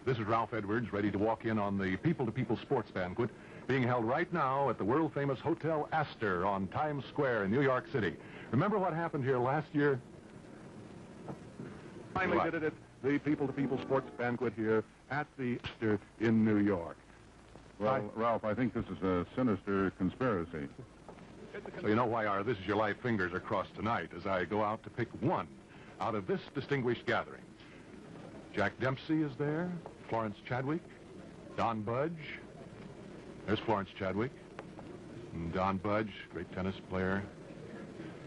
This is Ralph Edwards, ready to walk in on the people-to-people sports banquet being held right now at the world-famous Hotel Astor on Times Square in New York City. Remember what happened here last year? Finally did it at the people-to-people sports banquet here at the Astor in New York. Well, Ralph, I think this is a sinister conspiracy. So you know why our This Is Your Life fingers are crossed tonight as I go out to pick one out of this distinguished gathering. Jack Dempsey is there, Florence Chadwick, Don Budge. There's Florence Chadwick. And Don Budge, great tennis player.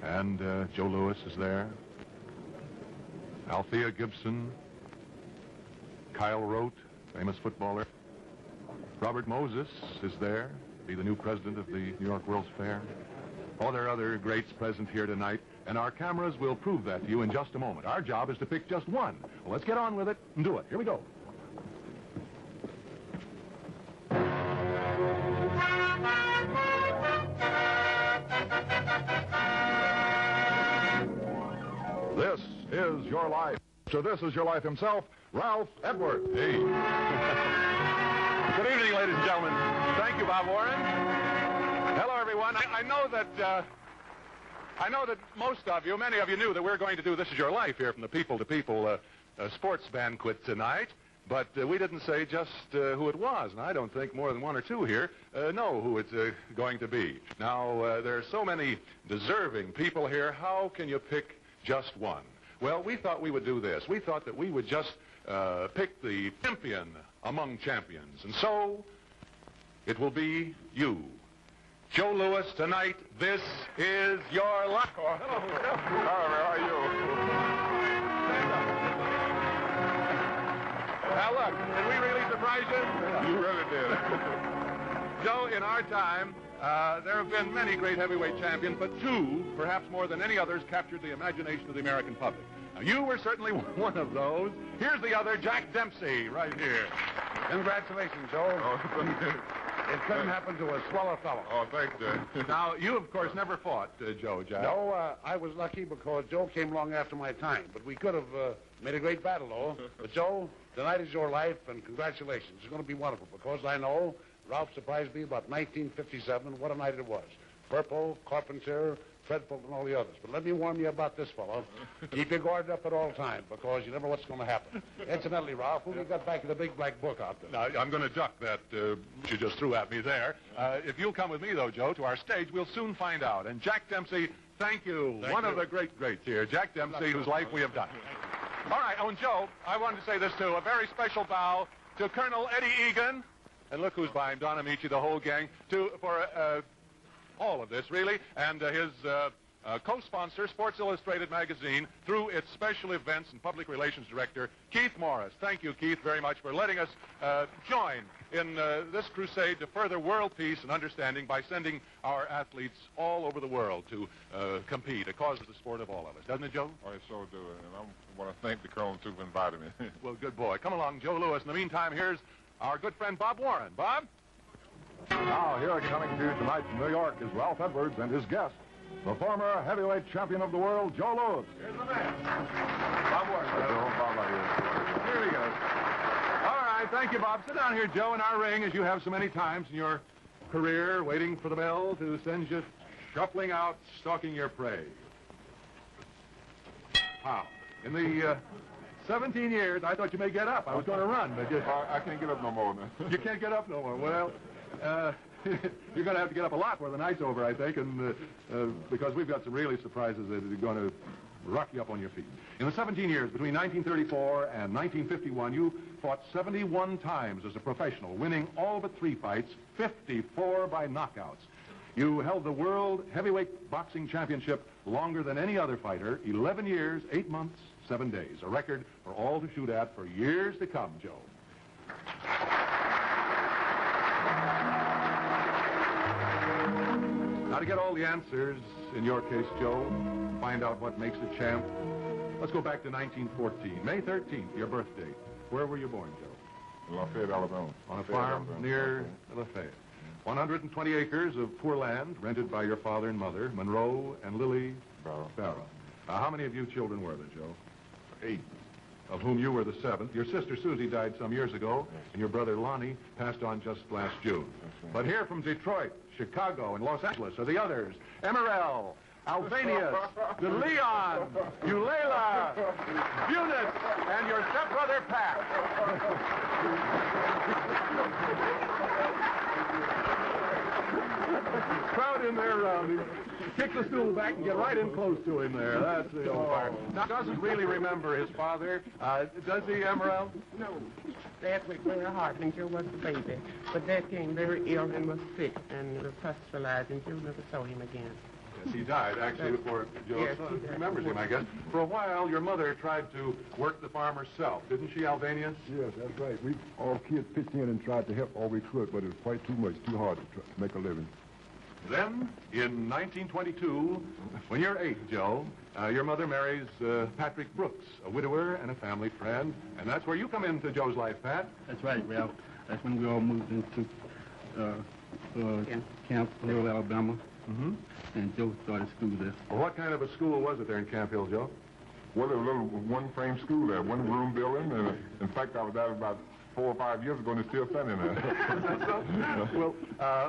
And Joe Louis is there. Althea Gibson. Kyle Rote, famous footballer. Robert Moses is there, be the new president of the New York World's Fair. Oh, there are other greats present here tonight, and our cameras will prove that to you in just a moment. Our job is to pick just one. Well, let's get on with it and do it. Here we go. This is your life. So this is your life himself, Ralph Edwards. Hey. Good evening, ladies and gentlemen. Thank you, Bob Warren. Hello, everyone. I know that most of you, many of you, knew that we're going to do This Is Your Life here from the people-to-people sports banquet tonight. But we didn't say just who it was, and I don't think more than one or two here know who it's going to be. Now, there are so many deserving people here. How can you pick just one? Well, we thought we would do this. We thought that we would just pick the champion among champions. And so, it will be you. Joe Louis, tonight, this is your life. Oh, hello. How are you? Now, look, did we really surprise you? You really did. Joe, in our time, there have been many great heavyweight champions, but two, perhaps more than any others, captured the imagination of the American public. Now, you were certainly one of those. Here's the other, Jack Dempsey, right here. Congratulations, Joe. Oh, it couldn't happen to a smaller fellow. oh thanks, Jack. Now, you, of course, never fought, Joe, Jack. No, I was lucky because Joe came along after my time. But we could have made a great battle, though. But, Joe, tonight is your life, and congratulations. It's going to be wonderful because I know Ralph surprised me about 1957. What a night it was. Purple, Carpenter, Fred Folk, and all the others. But let me warn you about this fellow. Keep your guard up at all times because you never know what's going to happen. Incidentally, Ralph, who we got back in the big black book out there? Now, I'm going to duck that you just threw at me there. If you'll come with me, though, Joe, to our stage, we'll soon find out. And Jack Dempsey, thank you. One of the great greats here. Jack Dempsey, whose life we have done. All right, oh, and Joe, I wanted to say this, too. A very special bow to Colonel Eddie Egan. And look who's by him, Don Amici, the whole gang, for all of this, really, and his co-sponsor, Sports Illustrated magazine, through its special events and public relations director, Keith Morris. Thank you, Keith, very much for letting us join in this crusade to further world peace and understanding by sending our athletes all over the world to compete. It causes the sport of all of us, doesn't it, Joe? Oh, I so do. And I want to thank the Colonel, too, for inviting me. Well, good boy. Come along, Joe Louis. In the meantime, here's our good friend Bob Warren. Bob? Now, here coming to you tonight from New York is Ralph Edwards and his guest, the former heavyweight champion of the world, Joe Louis. Here's the man. Bob Warren. Here he goes. All right, thank you, Bob. Sit down here, Joe, in our ring, as you have so many times in your career, waiting for the bell to send you shuffling out, stalking your prey. Wow. In the 17 years, I thought you may get up. I was going to run, but I can't get up no more, man. You can't get up no more. Well, you're going to have to get up a lot before the night's over, I think, and because we've got some really surprises that are going to rock you up on your feet. In the 17 years between 1934 and 1951, you fought 71 times as a professional, winning all but 3 fights, 54 by knockouts. You held the World Heavyweight Boxing Championship longer than any other fighter, 11 years, 8 months, 7 days. A record for all to shoot at for years to come, Joe. Now, to get all the answers in your case, Joe, find out what makes a champ, let's go back to 1914, May 13th, your birth date. Where were you born, Joe? Lafayette, Alabama. On a farm near Lafayette. 120 acres of poor land rented by your father and mother, Monroe and Lily Barrow. How many of you children were there, Joe? 8. of whom you were the seventh. Your sister Susie died some years ago, and your brother Lonnie passed on just last June. But here from Detroit, Chicago, and Los Angeles are the others: Emerald, Albanius, De Leon, Eulalia, Eunice, and your stepbrother Pat. Crowd in there around him. Kick the stool back and get right in close to him there. That's the old fire. Now, doesn't really remember his father. Does he, Emerald? No. Dad was very hard when Joe was a baby. But Dad came very ill and was sick and was hospitalized, and Joe never saw him again. Yes, he died, actually, before Joe remembers him, I guess. For a while, your mother tried to work the farm herself, didn't she, Albanius? Yes, that's right. We all kids pitched in and tried to help all we could, but it was quite too much, too hard to make a living. Then, in 1922, when you're 8, Joe, your mother marries Patrick Brooks, a widower and a family friend, and that's where you come into Joe's life, Pat. That's right, Ralph. That's when we all moved into Camp Hill, Alabama. Mm-hmm. And Joe started school there. Well, what kind of a school was it there in Camp Hill, Joe? Well, there was a little one-frame school there, one-room building, and in fact, I was there about 4 or 5 years ago, and it's still standing there. Well,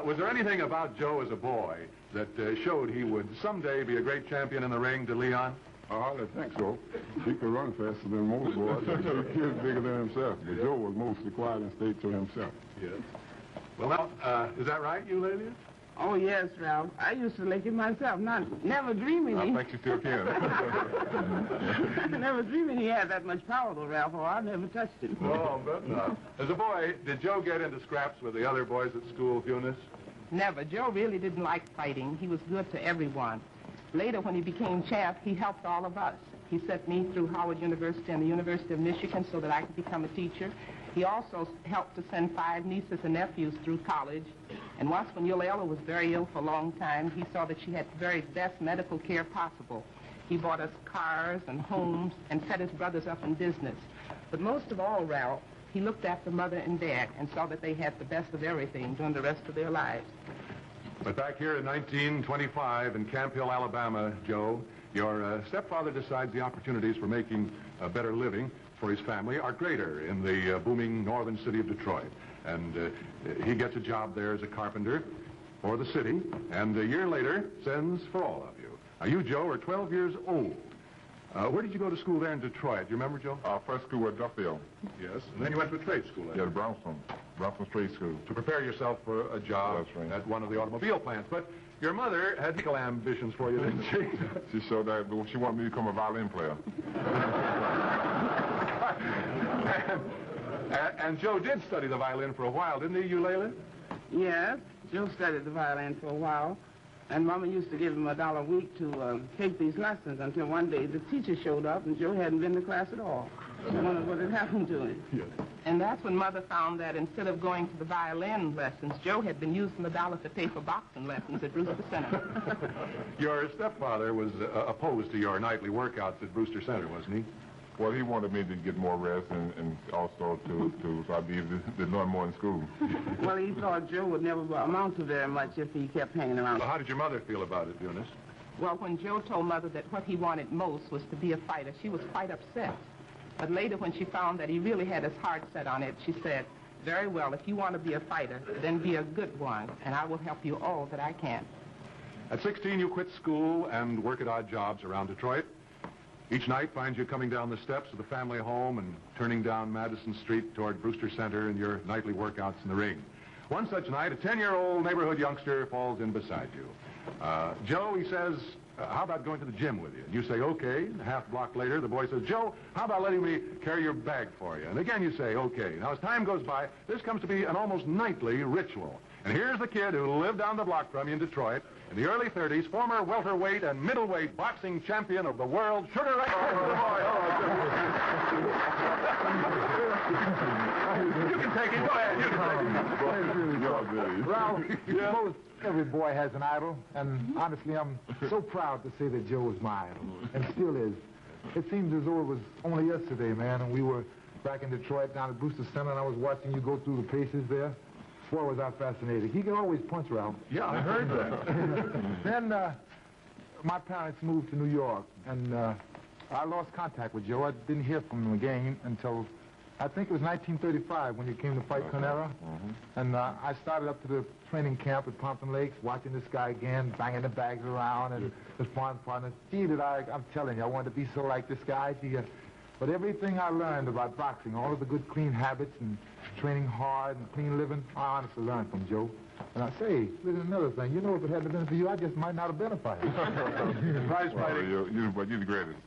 was there anything about Joe as a boy that showed he would someday be a great champion in the ring, De Leon? I hardly think so. He could run faster than most boys. He was bigger than himself, but Joe was mostly quiet and stayed to himself. Yes. Well, now, is that right, Eulalia? Oh, yes, Ralph. I used to lick it myself, never dreaming I think you still can. never dreaming he had that much power, though, Ralph, or I never touched him. Oh, but not. As a boy, did Joe get into scraps with the other boys at school, Eunice? Never. Joe really didn't like fighting. He was good to everyone. Later, when he became champ, he helped all of us. He sent me through Howard University and the University of Michigan so that I could become a teacher. He also helped to send 5 nieces and nephews through college. And once when Eulalia was very ill for a long time, he saw that she had the very best medical care possible. He bought us cars and homes and set his brothers up in business. But most of all, Ralph, he looked after Mother and Dad and saw that they had the best of everything during the rest of their lives. But back here in 1925 in Camp Hill, Alabama, Joe, your stepfather decides the opportunities for making a better living for his family are greater in the booming northern city of Detroit. And he gets a job there as a carpenter for the city, and a year later sends for all of you. Now, you, Joe, are 12 years old. Where did you go to school there in Detroit? Do you remember, Joe? First school at Duffield. Yes. And then you went to a trade school. Yeah, Brownstone Trade School. To prepare yourself for a job at one of the automobile plants. But your mother had equal ambitions for you, didn't she? She showed that she wanted me to become a violin player. And Joe did study the violin for a while, didn't he, Eulalia? Yes, Joe studied the violin for a while. And Mama used to give him $1 a week to take these lessons until one day the teacher showed up and Joe hadn't been to class at all. She wondered what had happened to him. Yes. And that's when Mother found that instead of going to the violin lessons, Joe had been using the $1 to pay for boxing lessons at Brewster Center. Your stepfather was opposed to your nightly workouts at Brewster Center, wasn't he? Well, he wanted me to get more rest and also so I'd be able to learn more in school. Well, he thought Joe would never amount to very much if he kept hanging around. Well, how did your mother feel about it, Eunice? Well, when Joe told Mother that what he wanted most was to be a fighter, she was quite upset. But later, when she found that he really had his heart set on it, she said, "Very well, if you want to be a fighter, then be a good one, and I will help you all that I can." At 16, you quit school and work at odd jobs around Detroit. Each night finds you coming down the steps of the family home and turning down Madison Street toward Brewster Center in your nightly workouts in the ring. One such night, a 10-year-old neighborhood youngster falls in beside you. Joe, he says, how about going to the gym with you? And you say, okay. A half block later, the boy says, Joe, how about letting me carry your bag for you? And again you say, okay. Now, as time goes by, this comes to be an almost nightly ritual. And here's the kid who lived down the block from you in Detroit, in the early 30s, former welterweight and middleweight boxing champion of the world, Sugar Ray. You can take it. Go ahead. You can take it. Ralph, most every boy has an idol, and honestly, I'm so proud to say that Joe was my idol, and still is. It seems as though it was only yesterday, man, and we were back in Detroit down at Brewster Center, and I was watching you go through the paces there. Boy, was I fascinated. He can always punch, Ralph. Yeah, I heard that. Then my parents moved to New York, and I lost contact with Joe. I didn't hear from him again until, I think it was 1935 when he came to fight Conera. And I started up to the training camp at Pompton Lakes, watching this guy again, banging the bags around and his sparring partner. Gee, I'm telling you, I wanted to be so like this guy. Gee, but everything I learned about boxing, all of the good, clean habits and training hard and clean living, I honestly learned from Joe. And I say, there's another thing. You know, if it hadn't been for you, I just might not have been a fighter. Prize fighting. But you're the greatest.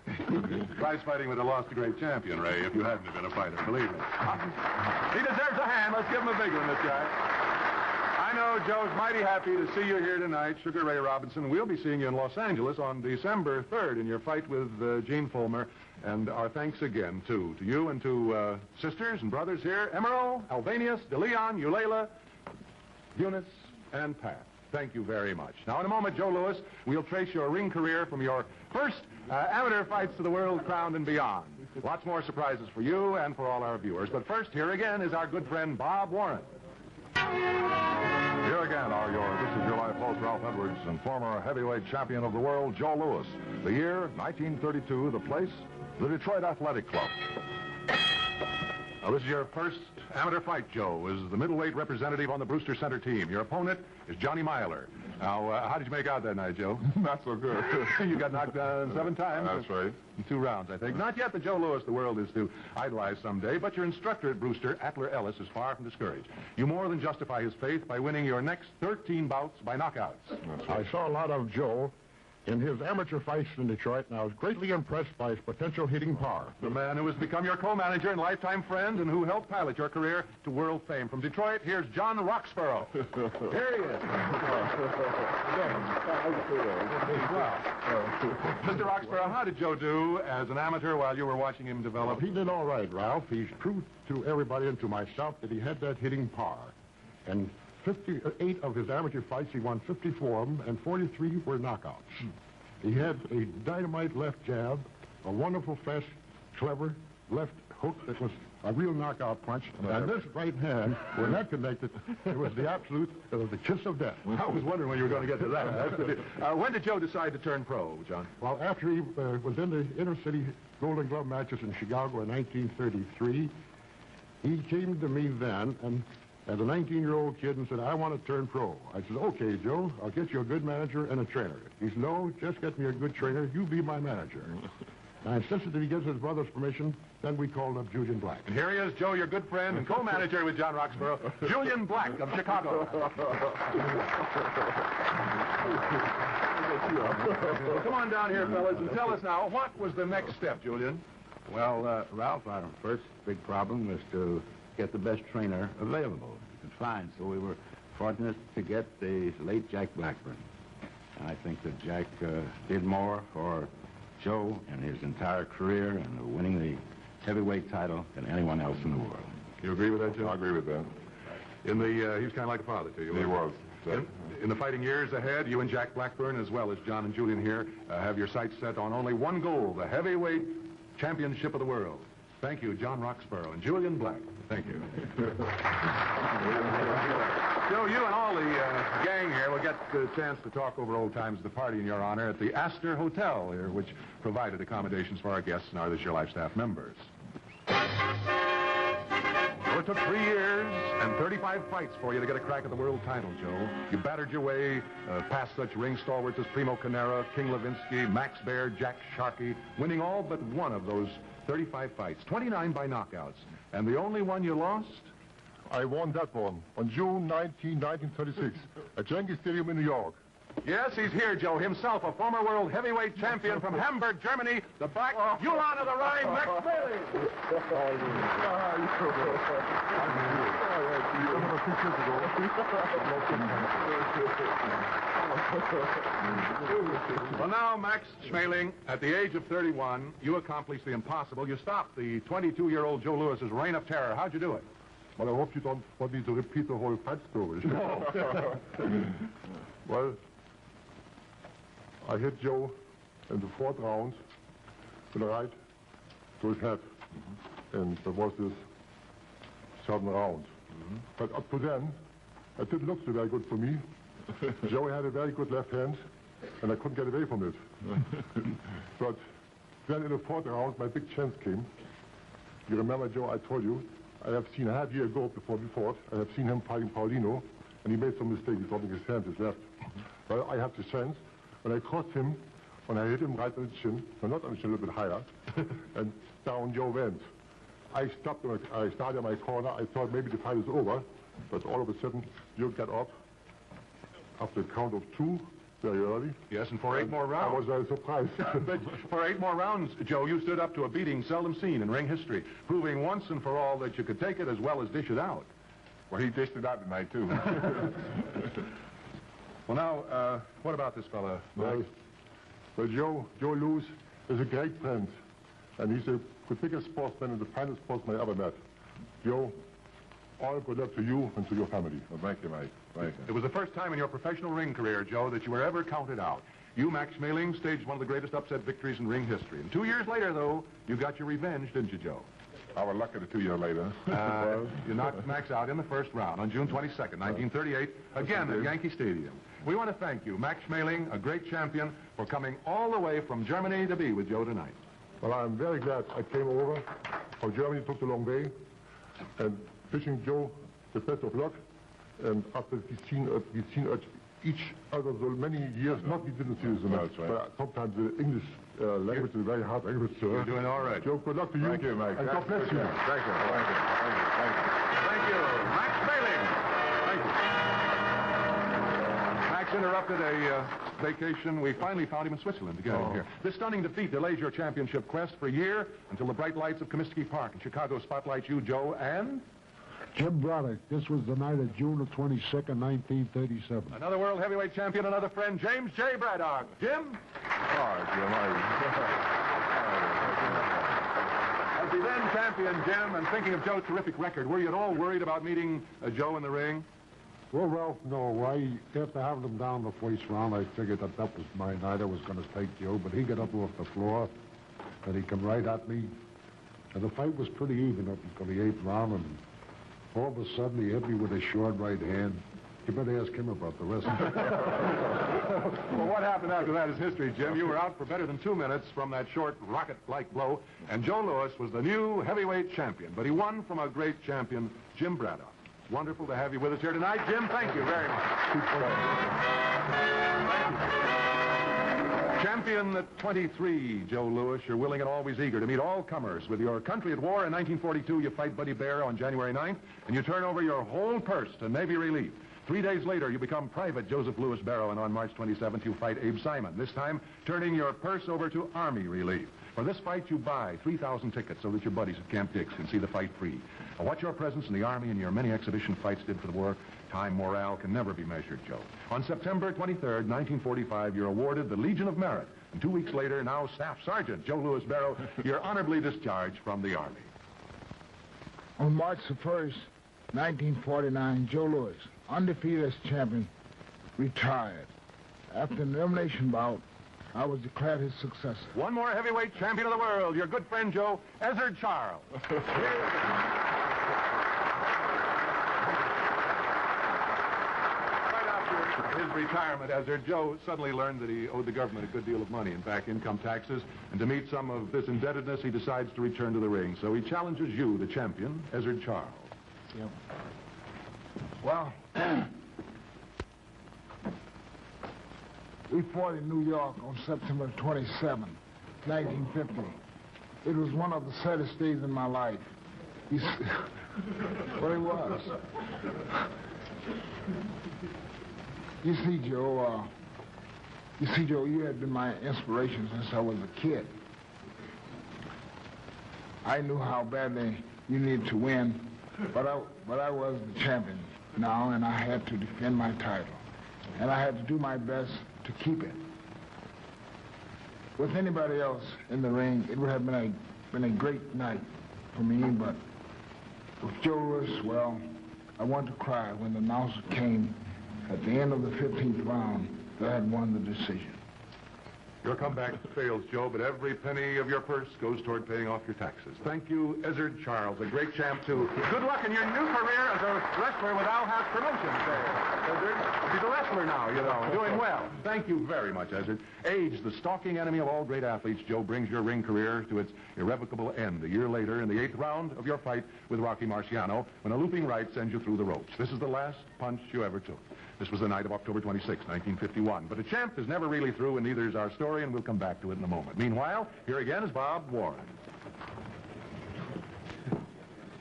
Prize fighting would have lost a great champion, Ray, if you hadn't have been a fighter, believe me. He deserves a hand. Let's give him a big one, this guy. I know Joe's mighty happy to see you here tonight, Sugar Ray Robinson. We'll be seeing you in Los Angeles on December 3rd in your fight with Gene Fulmer. And our thanks again, too, to you and to sisters and brothers here, Emerald, Alvanius, DeLeon, Eulalia, Eunice, and Pat. Thank you very much. Now, in a moment, Joe Louis, we'll trace your ring career from your first amateur fights to the world crowned and beyond. Lots more surprises for you and for all our viewers. But first, here again is our good friend Bob Warren. Here again are this is your live host, Ralph Edwards, and former heavyweight champion of the world, Joe Louis. The year, 1932, the place, the Detroit Athletic Club. Now, this is your first amateur fight, Joe, as the middleweight representative on the Brewster Center team. Your opponent is Johnny Myler. Now, how did you make out that night, Joe? Not so good. You got knocked down 7 times. That's right. In 2 rounds, I think. Not yet the Joe Louis the world is to idolize someday, but your instructor at Brewster, Atler Ellis, is far from discouraged. You more than justify his faith by winning your next 13 bouts by knockouts. I saw a lot of Joe in his amateur fights in Detroit, and I was greatly impressed by his potential hitting power. The man who has become your co-manager and lifetime friend and who helped pilot your career to world fame. From Detroit, here's John Roxborough. Here he is. Mr. Roxborough, how did Joe do as an amateur while you were watching him develop? He did all right, Ralph. He's proved to everybody and to myself that he had that hitting power. And 58 of his amateur fights, he won 54 of them, and 43 were knockouts. He had a dynamite left jab, a wonderful, fast, clever left hook that was a real knockout punch, and this right hand, when that connected, it was the absolute, the kiss of death. I was wondering when you were going to get to that. When did Joe decide to turn pro, John? Well, after he was in the inner-city Golden Glove matches in Chicago in 1933, he came to me then, and as a 19-year-old kid, and said, I want to turn pro. I said, okay, Joe, I'll get you a good manager and a trainer. He said, no, just get me a good trainer. You be my manager. I insisted that he gives his brother's permission. Then we called up Julian Black. And here he is, Joe, your good friend and co-manager with John Roxborough, Julian Black of Chicago. Come on down here, fellas, and tell us now, what was the next step, Julian? Well, Ralph, our first big problem was to get the best trainer available we could find. So we were fortunate to get the late Jack Blackburn. And I think that Jack did more for Joe and his entire career and winning the heavyweight title than anyone else in the world. You agree with that, Joe? I agree with that. He was kind of like a father to you. He was. In the fighting years ahead, you and Jack Blackburn, as well as John and Julian here, have your sights set on only one goal, the heavyweight championship of the world. Thank you, John Roxborough and Julian Black. Thank you. Joe, you and all the gang here will get the chance to talk over old times at the party in your honor at the Astor Hotel here, which provided accommodations for our guests and our This Your Life staff members. Well, it took 3 years and 35 fights for you to get a crack at the world title, Joe. You battered your way past such ring stalwarts as Primo Carnera, King Levinsky, Max Baer, Jack Sharkey, winning all but one of those 35 fights, 29 by knockouts. And the only one you lost? I won that one on June 19, 1936, at Yankee Stadium in New York. Yes, he's here, Joe, himself, a former world heavyweight champion from Hamburg, Germany, the Black Ulan of the Rhine, Max Bailey. Well, now, Max Schmeling, at the age of 31, you accomplished the impossible. You stopped the 22-year-old Joe Louis's reign of terror. How'd you do it? Well, I hope you don't want me to repeat the whole fight story. No. Well, I hit Joe in the 4th round with a right to his head. And that was this 7th round. But up to then, it didn't look so very good for me. Joe had a very good left hand, and I couldn't get away from it. But Then in the fourth round, my big chance came. You remember, Joe, I told you, I have seen a half year ago before we fought, I have seen him fighting Paulino, and he made some mistake. He thought his hand is left. Well, I have the chance. When I crossed him, when I hit him right on the chin, well, not on the chin, a little bit higher, and down Joe went. I stopped, I started in my corner. I thought maybe the fight is over, but all of a sudden, Joe got up after a count of 2, very early. Yes, and for 8 more rounds. I was very surprised. But for 8 more rounds, Joe, you stood up to a beating seldom seen in ring history, proving once and for all that you could take it as well as dish it out. Well, he dished it out tonight, too. Well, now, what about this fella? Well, Joe Lewis is a great friend, and he's the biggest sportsman and the finest sportsman I ever met. Joe, all good luck to you and to your family. Well, thank you, Mike. Thank you. It was the first time in your professional ring career, Joe, that you were ever counted out. You, Max Schmeling, staged one of the greatest upset victories in ring history. And 2 years later, though, you got your revenge, didn't you, Joe? I was lucky 2 years later. You knocked Max out in the first round on June 22nd, 1938, again at Yankee Stadium. We want to thank you, Max Schmeling, a great champion, for coming all the way from Germany to be with Joe tonight. Well, I'm very glad I came over from Germany. It took a long way. And wishing Joe the best of luck. And after we've seen each other so many years, not we didn't see so much, right. but sometimes the English language is very hard language, sir. You're doing all right. Joe, good luck to you. Thank you, Mike. And God bless you. Thank you. Thank you. Thank you. Thank you. Thank you, Max Schmeling. Thank you. Max interrupted a vacation. We finally found him in Switzerland to get him here. This stunning defeat delays your championship quest for a year until the bright lights of Comiskey Park in Chicago spotlight you, Joe, and... Jim Braddock. This was the night of June the 22nd, 1937. Another world heavyweight champion, another friend, James J. Braddock. Jim? As the then champion, Jim, and thinking of Joe's terrific record, were you at all worried about meeting Joe in the ring? Well, Ralph, no. After having him down the first round, I figured that was my night. I was going to take Joe, but he got up off the floor, and he come right at me. And the fight was pretty even up until the 8th round, and all of a sudden he hit me with a short right hand. You better ask him about the rest of it. Well, what happened after that is history, Jim. You were out for better than 2 minutes from that short rocket-like blow, and Joe Lewis was the new heavyweight champion, but he won from a great champion, Jim Braddock. Wonderful to have you with us here tonight. Jim, thank you very much. Champion at 23, Joe Lewis. You're willing and always eager to meet all comers. With your country at war in 1942, you fight Buddy Bear on January 9th, and you turn over your whole purse to Navy relief. 3 days later, you become Private Joseph Louis Barrow, and on March 27th, you fight Abe Simon, this time turning your purse over to Army relief. For this fight, you buy 3,000 tickets so that your buddies at Camp Dix can see the fight free. Now, what your presence in the Army and your many exhibition fights did for the war, time, morale can never be measured, Joe. On September 23rd, 1945, you're awarded the Legion of Merit. And 2 weeks later, now Staff Sergeant Joe Louis Barrow, you're honorably discharged from the Army. On March the 1st, 1949, Joe Louis, undefeated as champion, retired. After an elimination bout, I was declared his successor. One more heavyweight champion of the world, your good friend Joe, Ezzard Charles. His retirement, Ezzard, Joe suddenly learned that he owed the government a good deal of money, in fact, income taxes, and to meet some of this indebtedness, he decides to return to the ring. So he challenges you, the champion, Ezzard Charles. Yep. Well, we fought in New York on September 27, 1950. It was one of the saddest days in my life. Well, it was. You see, Joe, you had been my inspiration since I was a kid. I knew how badly you needed to win, but I was the champion now, and I had to defend my title. And I had to do my best to keep it. With anybody else in the ring, it would have been a great night for me, but with Joe Lewis, well, I wanted to cry when the announcer came at the end of the 15th round that I had won the decision. Your comeback fails, Joe, but every penny of your purse goes toward paying off your taxes. Thank you, Ezzard Charles, a great champ, too. Good luck in your new career as a wrestler with Al Haas Promotions there, Ezzard. He's a wrestler now, you know, doing well. Thank you very much, Ezzard. Age, the stalking enemy of all great athletes, Joe brings your ring career to its irrevocable end a year later in the 8th round of your fight with Rocky Marciano when a looping right sends you through the ropes. This is the last punch you ever took. This was the night of October 26, 1951. But a champ is never really through, and neither is our story, and we'll come back to it in a moment. Meanwhile, here again is Bob Warren.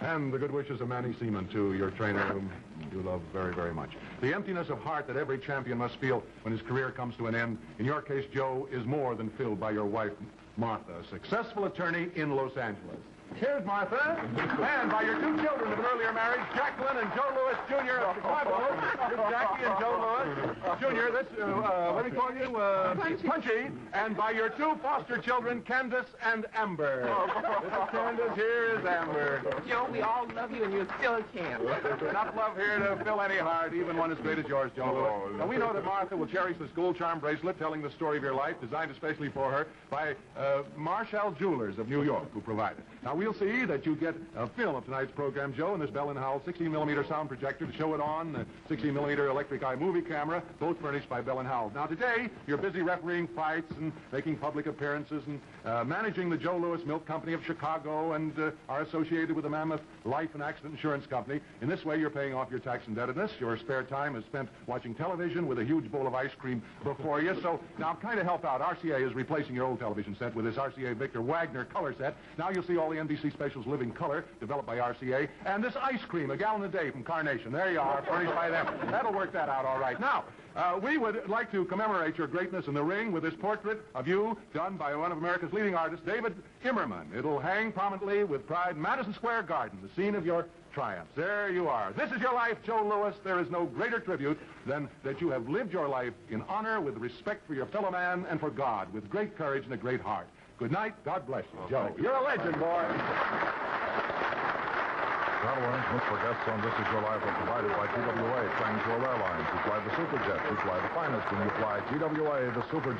And the good wishes of Manny Seaman, too, your trainer, whom you love very, very much. The emptiness of heart that every champion must feel when his career comes to an end, in your case, Joe, is more than filled by your wife, Martha, a successful attorney in Los Angeles. Here's Martha, and by your two children of an earlier marriage, Jacqueline and Joe Lewis, Jr. Jackie and Joe Lewis, Jr. This, let me call you, Punchy. And by your two foster children, Candace and Amber. This is Candace, here is Amber. Joe, we all love you, and you're still a champ. There's enough love here to fill any heart, even one as great as yours, Joe Lewis. Now, we know that Martha will cherish the school charm bracelet telling the story of your life, designed especially for her by Marshall Jewelers of New York, who provided. Now, we'll see that you get a film of tonight's program, Joe, and this Bell & Howell 16-millimeter sound projector to show it on, a 16-millimeter electric eye movie camera, both furnished by Bell & Howell. Now, today, you're busy refereeing fights and making public appearances and managing the Joe Louis Milk Company of Chicago and are associated with the Mammoth Life and Accident Insurance Company. In this way, you're paying off your tax indebtedness. Your spare time is spent watching television with a huge bowl of ice cream before you. So, now, kind of help out. RCA is replacing your old television set with this RCA Victor Wagner color set. Now you'll see all the NBC specials living color, developed by RCA, and this ice cream, a gallon a day from Carnation. There you are, furnished by them. That'll work that out all right. Now, we would like to commemorate your greatness in the ring with this portrait of you done by one of America's leading artists, David Immerman. It'll hang prominently with pride in Madison Square Garden, the scene of your triumphs. There you are. This is your life, Joe Louis. There is no greater tribute than that you have lived your life in honor, with respect for your fellow man and for God, with great courage and a great heart. Good night. God bless you, Joe. You're a legend, boy. Travel arrangements for guests on This Is Your Life are provided by TWA, Trans World Airlines, who fly the Superjet, who fly the finest when you fly TWA, the Superjet.